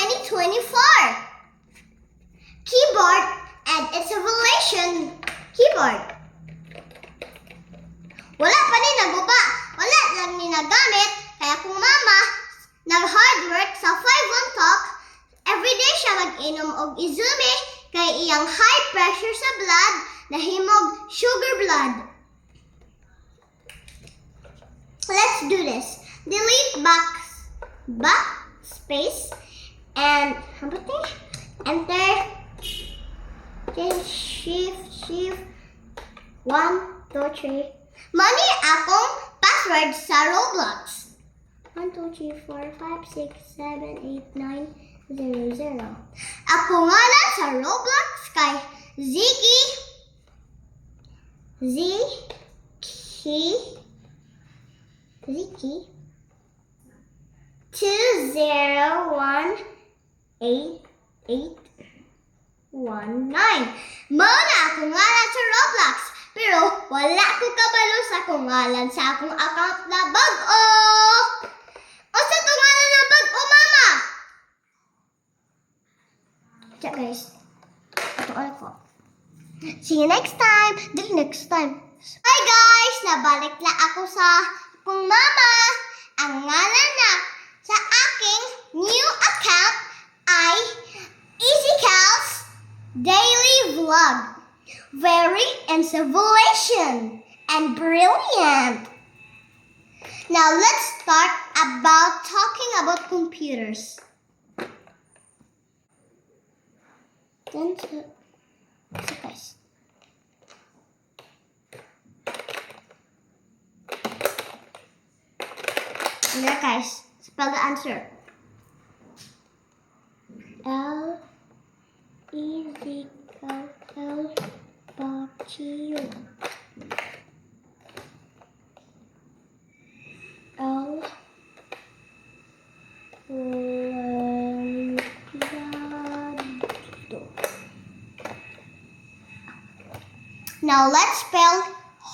2024. Keyboard and its evaluation. Keyboard. Wala pa ni naguba. Wala lang ni nagamit. Kaya kung mama nag-hard work sa 5-1 talk, everyday siya mag-inom og Izumi kay iyang high pressure sa blood nahimog sugar blood. Let's do this. Delete backspace and enter. Then shift 1, 2, 3. Mani akong password sa Roblox. 1, 2, 3, 4, 5, 6, 7, 8, 9, 0, 0. Ako nga lang sa Roblox kay Ziggy. Ziki 201819. Muna akong ngalan sa Roblox, pero wala ko kabalo sa akong ngalan sa akong account na bag-o. O sa itong ngalan na bag-o, mama? Check guys. Ito ko. See you next time. Next time. Hi guys! Nabalik na ako sa akong mama. Ang ngalan na sa aking new account ay EasyCal's Daily Vlog. Very inspiration and brilliant. Now let's start talking about computers. Guys. There guys, spell the answer. L Bacchio. L Now let's spell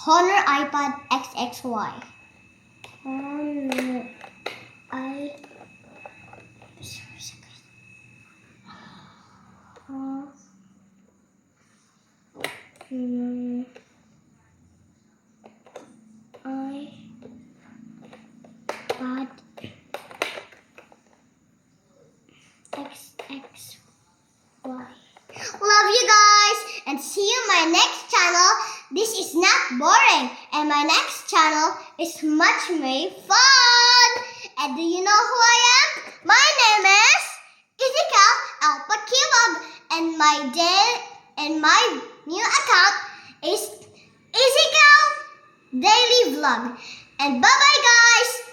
Honor iPad XXY. Honor iPad XXY. Love you guys and see you in my next channel. This is not boring and my next channel is much more fun. And do you know who I am? My name is EasyCal Alpha Kilog and my new account is EasyCal Daily Vlog. And bye bye guys.